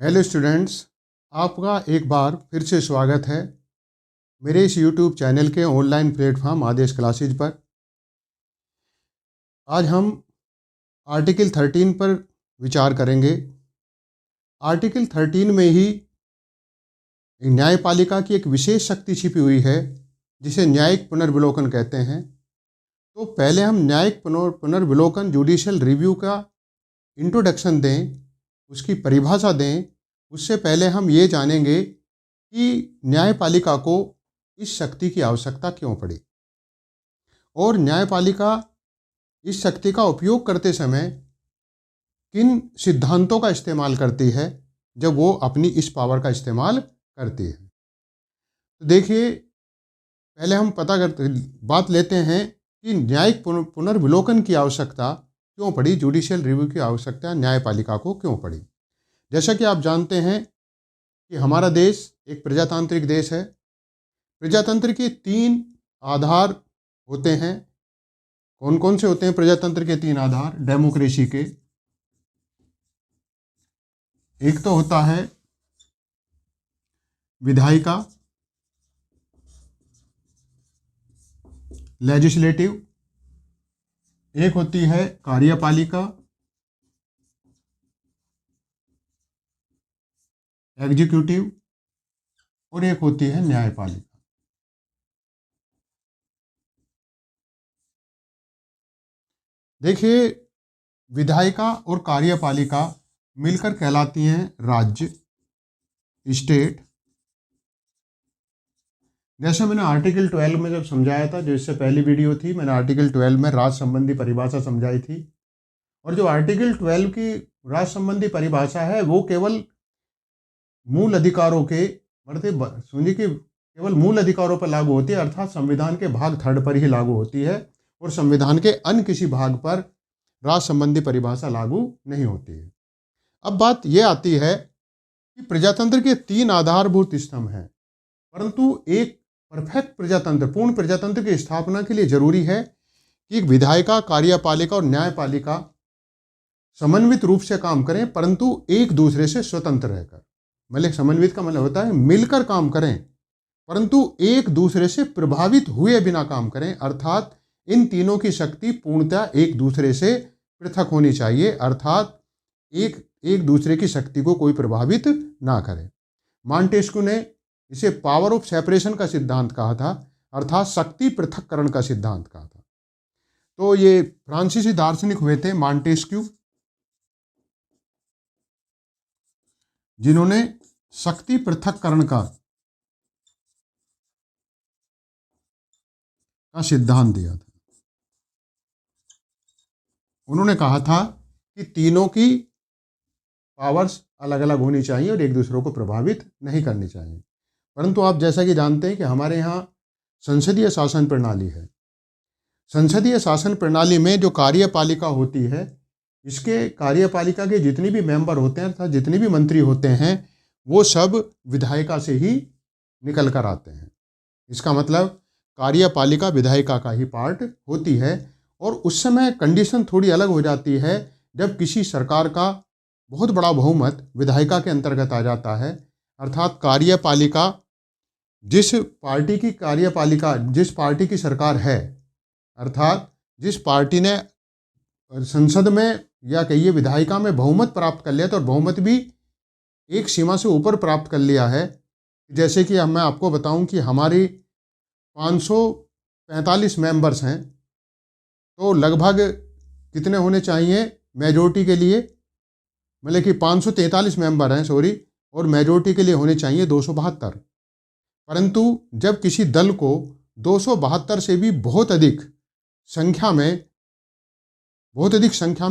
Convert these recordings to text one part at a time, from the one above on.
Hello students, आपका एक बार फिर से स्वागत है मेरे इस यूट्यूब चैनल के ऑनलाइन प्लेटफॉर्म आदेश क्लासेज पर। आज हम आर्टिकल 13 पर विचार करेंगे। आर्टिकल 13 में ही न्यायपालिका की एक विशेष शक्ति छिपी हुई है जिसे न्यायिक पुनर्विलोकन कहते हैं। तो पहले हम न्यायिक पुनर्विलोकन जुडिशियल रिव्यू का इंट्रोडक्शन दें, उसकी परिभाषा दें। उससे पहले हम ये जानेंगे कि न्यायपालिका को इस शक्ति की आवश्यकता क्यों पड़ी और न्यायपालिका इस शक्ति का उपयोग करते समय किन सिद्धांतों का इस्तेमाल करती है जब वो अपनी इस पावर का इस्तेमाल करती है। तो देखिए, पहले हम बात लेते हैं कि न्यायिक पुनर्विलोकन की आवश्यकता क्यों पड़ी, जुडिशियल रिव्यू की आवश्यकता न्यायपालिका को क्यों पड़ी। जैसा कि आप जानते हैं कि हमारा देश एक प्रजातांत्रिक देश है। प्रजातंत्र के 3 आधार होते हैं। कौन कौन से होते हैं प्रजातंत्र के 3 आधार डेमोक्रेसी के? एक तो होता है विधायिका, लेजिस्लेटिव, एक होती है कार्यपालिका, एग्जीक्यूटिव, और एक होती है न्यायपालिका। देखिए, विधायिका और कार्यपालिका मिलकर कहलाती हैं राज्य, स्टेट। जैसे मैंने आर्टिकल 12 में जब समझाया था, जो इससे पहली वीडियो थी, मैंने आर्टिकल 12 में राज्य संबंधी परिभाषा समझाई थी। और जो आर्टिकल 12 की राज्य संबंधी परिभाषा है वो केवल मूल अधिकारों के सुनिए कि केवल मूल अधिकारों पर लागू होती है, अर्थात संविधान के भाग 3 पर ही लागू होती है और संविधान के अन्य किसी भाग पर राज्य संबंधी परिभाषा लागू नहीं होती है। अब बात यह आती है कि प्रजातंत्र के 3 आधारभूत स्तंभ हैं, परंतु एक परफेक्ट प्रजातंत्र, पूर्ण प्रजातंत्र की स्थापना के लिए जरूरी है कि एक विधायिका, कार्यपालिका और न्यायपालिका समन्वित रूप से काम करें, परंतु एक दूसरे से स्वतंत्र रहकर। मतलब समन्वित का मतलब होता है मिलकर काम करें, परंतु एक दूसरे से प्रभावित हुए बिना काम करें। अर्थात इन तीनों की शक्ति पूर्णतः एक दूसरे से पृथक होनी चाहिए, अर्थात एक दूसरे की शक्ति को कोई प्रभावित ना करे। मॉन्टेस्क्यू ने इसे पावर ऑफ सेपरेशन का सिद्धांत कहा था, अर्थात शक्ति पृथक्करण का सिद्धांत कहा था। तो ये फ्रांसीसी दार्शनिक हुए थे मॉन्टेस्क्यू, जिन्होंने शक्ति पृथक्करण का सिद्धांत दिया था। उन्होंने कहा था कि तीनों की पावर्स अलग अलग होनी चाहिए और एक दूसरे को प्रभावित नहीं करनी चाहिए। परंतु आप जैसा कि जानते हैं कि हमारे यहाँ संसदीय शासन प्रणाली है। संसदीय शासन प्रणाली में जो कार्यपालिका होती है, इसके कार्यपालिका के जितने भी मेंबर होते हैं अर्थात जितने भी मंत्री होते हैं, वो सब विधायिका से ही निकल कर आते हैं। इसका मतलब कार्यपालिका विधायिका का ही पार्ट होती है। और उस समय कंडीशन थोड़ी अलग हो जाती है जब किसी सरकार का बहुत बड़ा बहुमत विधायिका के अंतर्गत आ जाता है, अर्थात कार्यपालिका जिस पार्टी की सरकार है, अर्थात जिस पार्टी ने संसद में या कहिए विधायिका में बहुमत प्राप्त कर लिया था और बहुमत भी एक सीमा से ऊपर प्राप्त कर लिया है। जैसे कि मैं आपको बताऊं कि हमारी 545 मेंबर्स हैं, तो लगभग कितने होने चाहिए मेजोरिटी के लिए? मतलब कि 543 मेंबर हैं, सॉरी, और मेजोरिटी के लिए होने चाहिए 272। परंतु जब किसी दल को 272 से भी बहुत अधिक संख्या में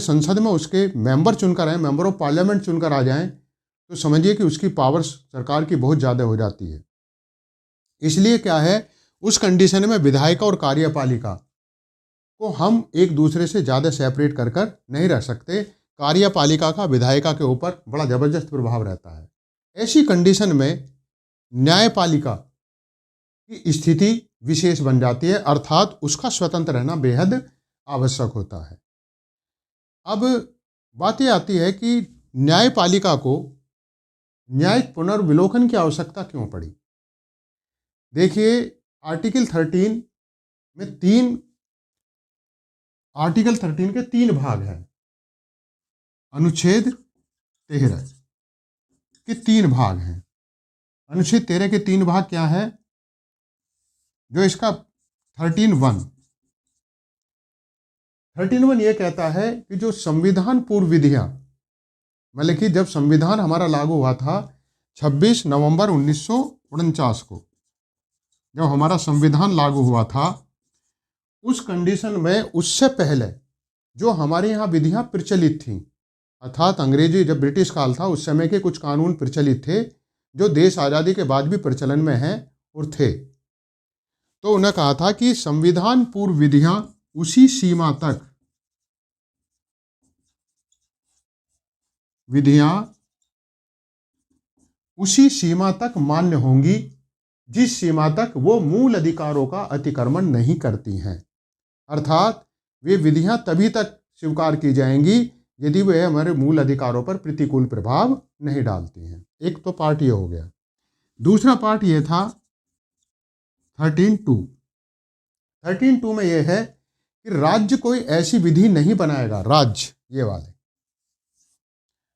संसद में उसके मेंबर चुनकर आए, मेंबर ऑफ पार्लियामेंट चुनकर आ जाएं, तो समझिए कि उसकी पावर सरकार की बहुत ज़्यादा हो जाती है। इसलिए क्या है, उस कंडीशन में विधायिका और कार्यपालिका को हम एक दूसरे से ज़्यादा सेपरेट कर नहीं रह सकते। कार्यपालिका का विधायिका के ऊपर बड़ा ज़बरदस्त प्रभाव रहता है। ऐसी कंडीशन में न्यायपालिका की स्थिति विशेष बन जाती है, अर्थात उसका स्वतंत्र रहना बेहद आवश्यक होता है। अब बात यह आती है कि न्यायपालिका को न्यायिक पुनर्विलोकन की आवश्यकता क्यों पड़ी? देखिए, आर्टिकल 13 में आर्टिकल 13 के 3 भाग हैं। अनुच्छेद 13 के 3 भाग हैं। अनुच्छेद 13 के 3 भाग क्या है? जो इसका 13(1) ये कहता है कि जो संविधान पूर्व विधियां, मतलब कि जब संविधान हमारा लागू हुआ था 26 नवंबर 1949 को, जब हमारा संविधान लागू हुआ था, उस कंडीशन में उससे पहले जो हमारे यहाँ विधियां प्रचलित थीं, अर्थात अंग्रेजी जब ब्रिटिश काल था उस समय के कुछ कानून प्रचलित थे जो देश आज़ादी के बाद भी प्रचलन में हैं और थे। तो उन्हें कहा था कि संविधान पूर्व विधियां उसी सीमा तक मान्य होंगी जिस सीमा तक वो मूल अधिकारों का अतिक्रमण नहीं करती हैं। अर्थात वे विधियां तभी तक स्वीकार की जाएंगी यदि वे हमारे मूल अधिकारों पर प्रतिकूल प्रभाव नहीं डालती हैं। एक तो पार्ट ये हो गया। दूसरा पार्ट ये था 13(2) में यह है कि राज्य कोई ऐसी विधि नहीं बनाएगा,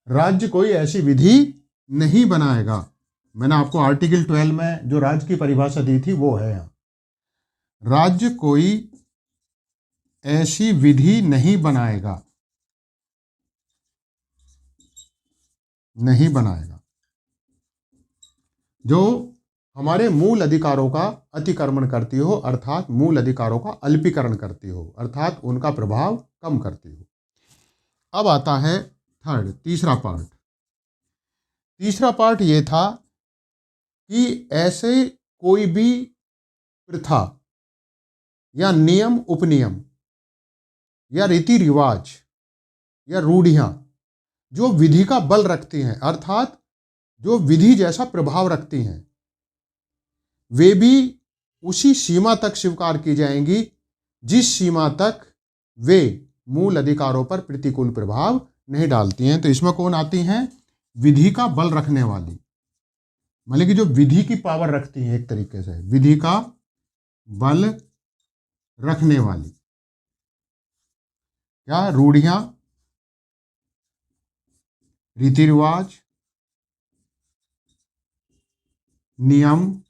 राज्य कोई ऐसी विधि नहीं बनाएगा। मैंने आपको आर्टिकल 12 में जो राज्य की परिभाषा दी थी वो है यहाँ। राज्य कोई ऐसी विधि नहीं बनाएगा जो हमारे मूल अधिकारों का अतिक्रमण करती हो, अर्थात मूल अधिकारों का अल्पीकरण करती हो, अर्थात उनका प्रभाव कम करती हो। अब आता है तीसरा पार्ट ये था कि ऐसे कोई भी प्रथा या नियम उपनियम या रीति रिवाज या रूढ़ियां जो विधि का बल रखती हैं, अर्थात जो विधि जैसा प्रभाव रखती हैं, वे भी उसी सीमा तक स्वीकार की जाएंगी जिस सीमा तक वे मूल अधिकारों पर प्रतिकूल प्रभाव नहीं डालती हैं। तो इसमें कौन आती हैं? विधि का बल रखने वाली, मतलब कि जो विधि की पावर रखती है, एक तरीके से विधि का बल रखने वाली क्या? रूढ़ियां, रीति रिवाज, नियम,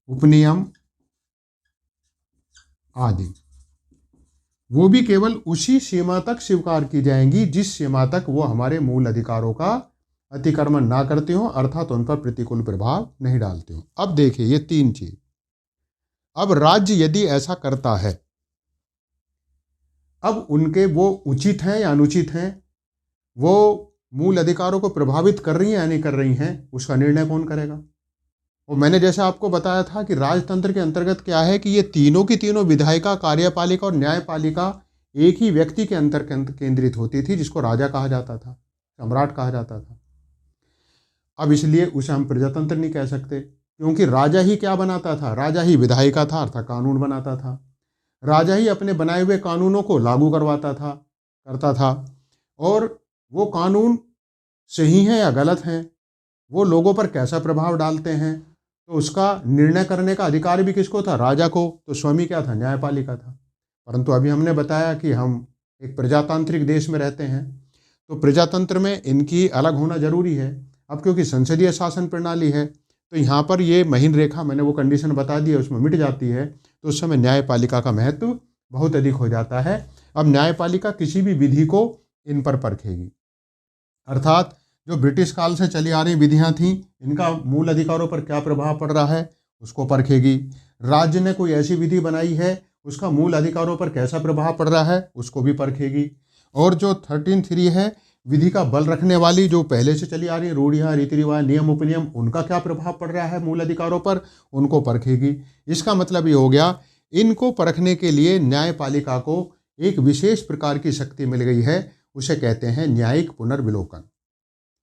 उपनियम आदि, वो भी केवल उसी सीमा तक स्वीकार की जाएंगी जिस सीमा तक वो हमारे मूल अधिकारों का अतिक्रमण ना करते हो, अर्थात उन पर प्रतिकूल प्रभाव नहीं डालते हो। अब देखिए ये 3 चीज। अब राज्य यदि ऐसा करता है, अब उनके वो उचित हैं या अनुचित हैं, वो मूल अधिकारों को प्रभावित कर रही हैं या नहीं कर रही हैं, उसका निर्णय कौन करेगा? और मैंने जैसे आपको बताया था कि राजतंत्र के अंतर्गत क्या है कि ये तीनों की तीनों विधायिका, कार्यपालिका और न्यायपालिका एक ही व्यक्ति के अंतर केंद्रित होती थी, जिसको राजा कहा जाता था, सम्राट कहा जाता था। अब इसलिए उसे हम प्रजातंत्र नहीं कह सकते, क्योंकि राजा ही क्या बनाता था? राजा ही विधायिका था, अर्थात कानून बनाता था। राजा ही अपने बनाए हुए कानूनों को लागू करता था, और वो कानून सही हैं या गलत हैं, वो लोगों पर कैसा प्रभाव डालते हैं, तो उसका निर्णय करने का अधिकार भी किसको था? राजा को। तो स्वामी क्या था? न्यायपालिका था। परंतु अभी हमने बताया कि हम एक प्रजातांत्रिक देश में रहते हैं, तो प्रजातंत्र में इनकी अलग होना जरूरी है। अब क्योंकि संसदीय शासन प्रणाली है, तो यहाँ पर ये महीन रेखा मैंने वो कंडीशन बता दी है, उसमें मिट जाती है, तो उस समय न्यायपालिका का महत्व बहुत अधिक हो जाता है। अब न्यायपालिका किसी भी विधि को इन पर परखेगी, अर्थात जो ब्रिटिश काल से चली आ रही विधियां थीं, इनका मूल अधिकारों पर क्या प्रभाव पड़ रहा है, उसको परखेगी। राज्य ने कोई ऐसी विधि बनाई है, उसका मूल अधिकारों पर कैसा प्रभाव पड़ रहा है, उसको भी परखेगी। और जो 13(3) है, विधि का बल रखने वाली जो पहले से चली आ रही रूढ़ियाँ, रीति रिवाज, नियम उपनियम, उनका क्या प्रभाव पड़ रहा है मूल अधिकारों पर, उनको परखेगी। इसका मतलब ये हो गया, इनको परखने के लिए न्यायपालिका को एक विशेष प्रकार की शक्ति मिल गई है, उसे कहते हैं न्यायिक पुनर्विलोकन।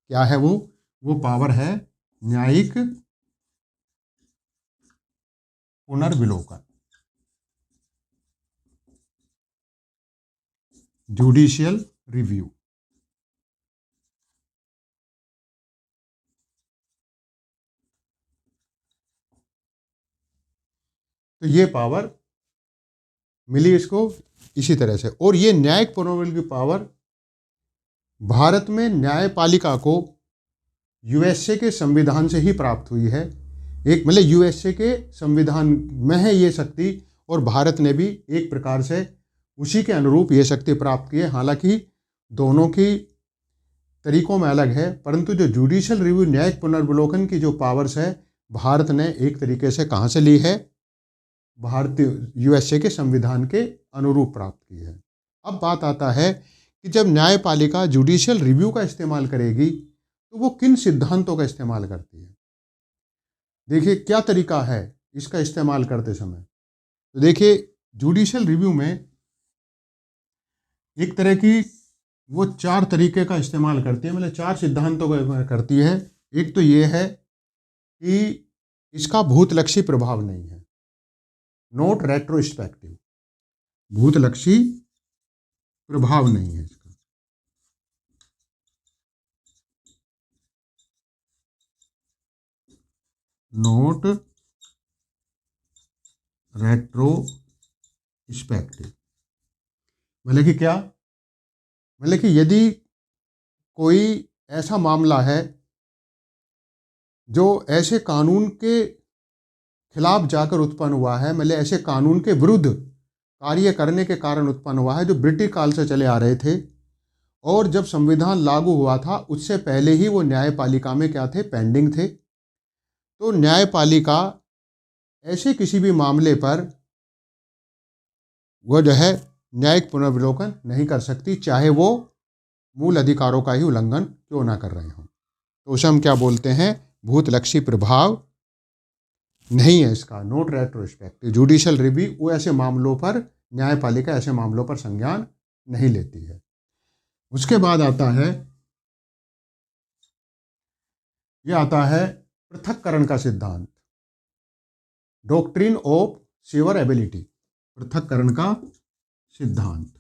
क्या है वो पावर है न्यायिक पुनर्विलोकन, जुडिशियल रिव्यू। तो ये पावर मिली इसको इसी तरह से। और ये न्यायिक पुनर्विलोकन की पावर भारत में न्यायपालिका को यूएसए के संविधान से ही प्राप्त हुई है। एक मतलब यूएसए के संविधान में है ये शक्ति, और भारत ने भी एक प्रकार से उसी के अनुरूप ये शक्ति प्राप्त की है। हालांकि दोनों की तरीकों में अलग है, परंतु जो जुडिशियल रिव्यू न्यायिक पुनर्विलोकन की जो पावर्स है, भारत ने एक तरीके से कहाँ से ली है, भारतीय यूएसए के संविधान के अनुरूप प्राप्त की है। अब बात आता है कि जब न्यायपालिका जुडिशियल रिव्यू का इस्तेमाल करेगी तो वो किन सिद्धांतों का इस्तेमाल करती है। देखिए क्या तरीका है इसका इस्तेमाल करते समय। तो देखिए जुडिशियल रिव्यू में एक तरह की वो 4 तरीके का इस्तेमाल करती है, मतलब 4 सिद्धांतों का करती है। एक तो ये है कि इसका भूतलक्षी प्रभाव नहीं है, नॉट रेट्रोस्पेक्टिव, भूतलक्षी प्रभाव नहीं है इसका। नॉट रेट्रोस्पेक्टिव मतलब कि क्या, मतलब कि यदि कोई ऐसा मामला है जो ऐसे कानून के खिलाफ जाकर उत्पन्न हुआ है, मतलब ऐसे कानून के विरुद्ध कार्य करने के कारण उत्पन्न हुआ है, जो ब्रिटिश काल से चले आ रहे थे, और जब संविधान लागू हुआ था उससे पहले ही वो न्यायपालिका में क्या थे, पेंडिंग थे। तो न्यायपालिका ऐसे किसी भी मामले पर वो जो है न्यायिक पुनर्विलोकन नहीं कर सकती, चाहे वो मूल अधिकारों का ही उल्लंघन क्यों ना कर रहे हों। तो उसे हम क्या बोलते हैं, भूतलक्षी प्रभाव नहीं है इसका, नॉट रेट्रोस्पेक्टिव। जुडिशियल रिव्यू वो ऐसे मामलों पर, न्यायपालिका ऐसे मामलों पर संज्ञान नहीं लेती है। उसके बाद आता है, ये आता है पृथक्करण का सिद्धांत, डॉक्ट्रिन ऑफ सीवरेबिलिटी, पृथक्करण का सिद्धांत।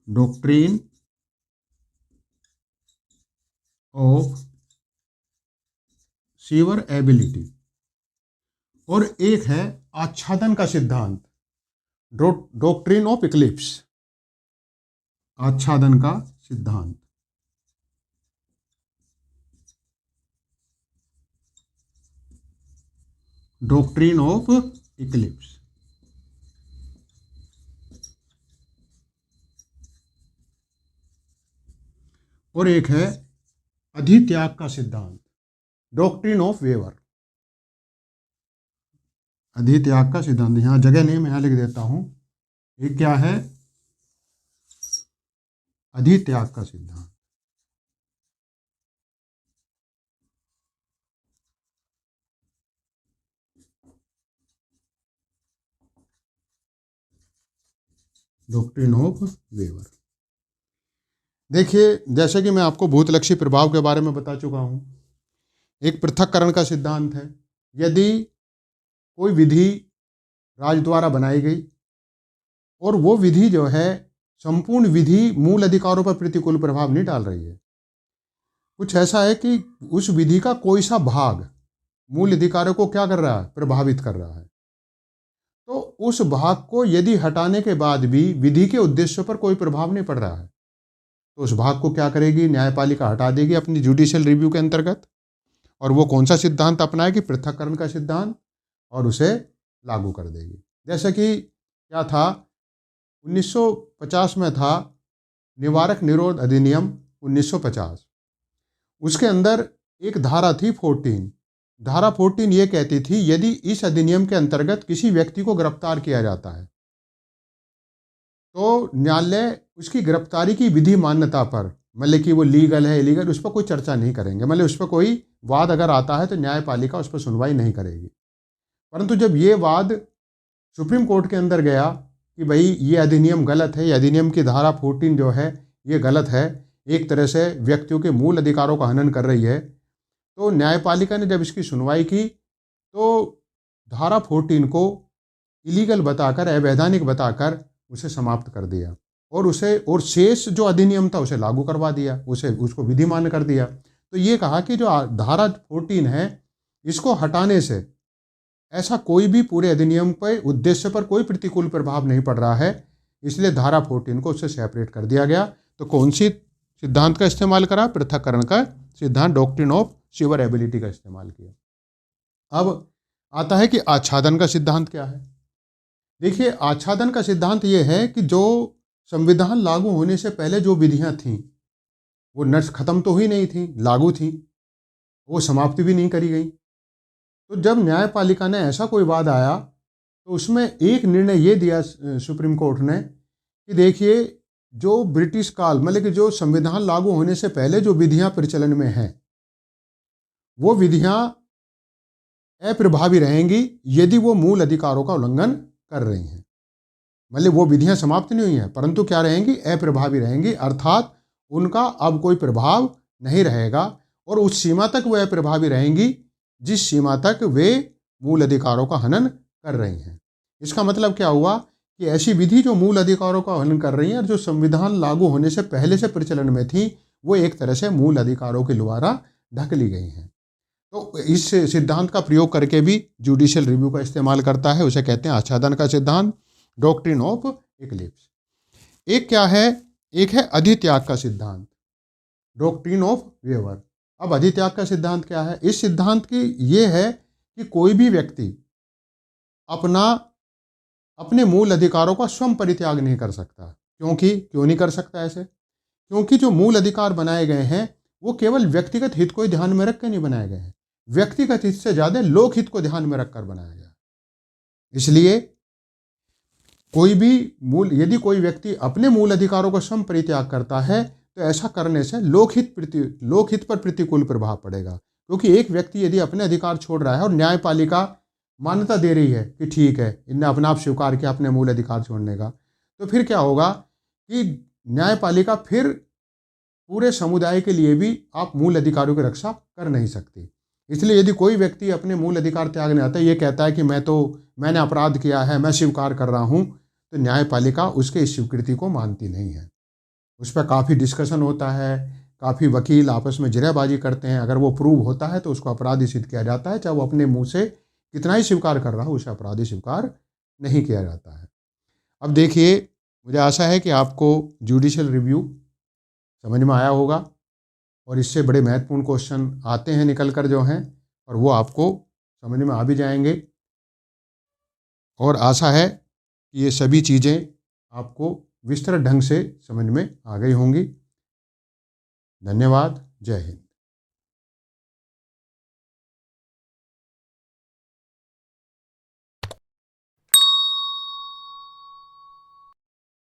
Doctrine of severability. और एक है आच्छादन का सिद्धांत, डॉक्ट्रिन ऑफ इक्लिप्स, आच्छादन का सिद्धांत। Doctrine of Eclipse. और एक है अधित्याग का सिद्धांत, डॉक्ट्रिन ऑफ वेवर, अधित्याग का सिद्धांत। यहां जगह नहीं, मैं यहां लिख देता हूं। एक क्या है, अधित्याग का सिद्धांत। Doctrine of waiver. देखिए जैसे कि मैं आपको भूतलक्षी प्रभाव के बारे में बता चुका हूं, एक पृथक्करण का सिद्धांत है। यदि कोई विधि राज द्वारा बनाई गई और वो विधि जो है संपूर्ण विधि मूल अधिकारों पर प्रतिकूल प्रभाव नहीं डाल रही है, कुछ ऐसा है कि उस विधि का कोई सा भाग मूल अधिकारों को क्या कर रहा है, प्रभावित कर रहा है, तो उस भाग को यदि हटाने के बाद भी विधि के उद्देश्यों पर कोई प्रभाव नहीं पड़ रहा है, तो उस भाग को क्या करेगी, न्यायपालिका हटा देगी अपनी जुडिशियल रिव्यू के अंतर्गत। और वो कौन सा सिद्धांत अपनाएगी, पृथक्करण का सिद्धांत, और उसे लागू कर देगी। जैसे कि क्या था, 1950 में था निवारक निरोध अधिनियम 1950। उसके अंदर एक धारा थी 14। धारा 14 ये कहती थी, यदि इस अधिनियम के अंतर्गत किसी व्यक्ति को गिरफ्तार किया जाता है तो न्यायालय उसकी गिरफ्तारी की विधि मान्यता पर, मतलब कि वो लीगल है इलीगल, उस पर कोई चर्चा नहीं करेंगे, मतलब उस पर कोई वाद अगर आता है तो न्यायपालिका उस पर सुनवाई नहीं करेगी। परंतु जब ये वाद सुप्रीम कोर्ट के अंदर गया कि भाई ये अधिनियम गलत है, ये अधिनियम की धारा 14 जो है ये गलत है, एक तरह से व्यक्तियों के मूल अधिकारों का हनन कर रही है, तो न्यायपालिका ने जब इसकी सुनवाई की तो धारा 14 को इलीगल बताकर, अवैधानिक बताकर उसे समाप्त कर दिया, और उसे और शेष जो अधिनियम था उसे लागू करवा दिया, उसे उसको विधि मान्य कर दिया। तो ये कहा कि जो धारा 14 है इसको हटाने से ऐसा कोई भी पूरे अधिनियम पर उद्देश्य पर कोई प्रतिकूल प्रभाव नहीं पड़ रहा है, इसलिए धारा 14 को उससे सेपरेट कर दिया गया। तो कौन सी सिद्धांत का इस्तेमाल करा? पृथक्करण का सिद्धांत, डॉक्ट्रिन ऑफ सीवरेबिलिटी का इस्तेमाल किया। अब आता है कि आच्छादन का सिद्धांत क्या है। देखिए, आच्छादन का सिद्धांत ये है कि जो संविधान लागू होने से पहले जो विधियां थीं वो नष्ट खत्म तो ही नहीं थी, लागू थी, वो समाप्त भी नहीं करी गई। तो जब न्यायपालिका ने ऐसा कोई वाद आया तो उसमें एक निर्णय ये दिया सुप्रीम कोर्ट ने कि देखिए, जो ब्रिटिश काल मतलब कि जो संविधान लागू होने से पहले जो विधियां प्रचलन में हैं वो विधियां अप्रभावी रहेंगी यदि वो मूल अधिकारों का उल्लंघन कर रही हैं। मतलब वो विधियां समाप्त नहीं हुई हैं, परंतु क्या रहेंगी? अप्रभावी रहेंगी, अर्थात उनका अब कोई प्रभाव नहीं रहेगा और उस सीमा तक वे अप्रभावी रहेंगी जिस सीमा तक वे मूल अधिकारों का हनन कर रही हैं। इसका मतलब क्या हुआ कि ऐसी विधि जो मूल अधिकारों का हनन कर रही हैं और जो संविधान लागू होने से पहले से प्रचलन में थी वो एक तरह से मूल अधिकारों के द्वारा ढक ली गई हैं। तो इस सिद्धांत का प्रयोग करके भी जुडिशियल रिव्यू का इस्तेमाल करता है, उसे कहते हैं आच्छादन का सिद्धांत, डॉक्ट्रिन ऑफ इक्लिप्स। एक क्या है? एक है अधित्याग का सिद्धांत, डॉक्ट्रिन ऑफ वेवर। अब अधित्याग का सिद्धांत क्या है? इस सिद्धांत की ये है कि कोई भी व्यक्ति अपने मूल अधिकारों का स्वयं परित्याग नहीं कर सकता। क्यों नहीं कर सकता ऐसे? क्योंकि जो मूल अधिकार बनाए गए हैं वो केवल व्यक्तिगत हित को ही ध्यान में रख के नहीं बनाए गए हैं, व्यक्तिगत हित से ज्यादा लोक हित को ध्यान में रखकर बनाया गया। इसलिए यदि कोई व्यक्ति अपने मूल अधिकारों को स्वयं परित्याग करता है तो ऐसा करने से लोकहित पर प्रतिकूल प्रभाव पड़ेगा। क्योंकि एक व्यक्ति यदि अपने अधिकार छोड़ रहा है और न्यायपालिका मान्यता दे रही है कि ठीक है, इनने अपना आप स्वीकार किया अपने मूल अधिकार छोड़ने का, तो फिर क्या होगा कि न्यायपालिका फिर पूरे समुदाय के लिए भी आप मूल अधिकारों की रक्षा कर नहीं सकती। इसलिए यदि कोई व्यक्ति अपने मूल अधिकार त्यागने आता है, ये कहता है कि मैंने अपराध किया है, मैं स्वीकार कर रहा हूँ, तो न्यायपालिका उसके इस स्वीकृति को मानती नहीं है। उस पर काफ़ी डिस्कशन होता है, काफ़ी वकील आपस में जिरहबाजी करते हैं। अगर वो प्रूव होता है तो उसको अपराधी सिद्ध किया जाता है, चाहे वो अपने मुंह से कितना ही स्वीकार कर रहा हो, उसे अपराधी स्वीकार नहीं किया जाता है। अब देखिए, मुझे आशा है कि आपको जुडिशियल रिव्यू समझ में आया होगा और इससे बड़े महत्वपूर्ण क्वेश्चन आते हैं निकल कर जो हैं, और वो आपको समझ में आ भी जाएंगे। और आशा है कि ये सभी चीज़ें आपको विस्तृत ढंग से समझ में आ गई होंगी। धन्यवाद। जय हिंद।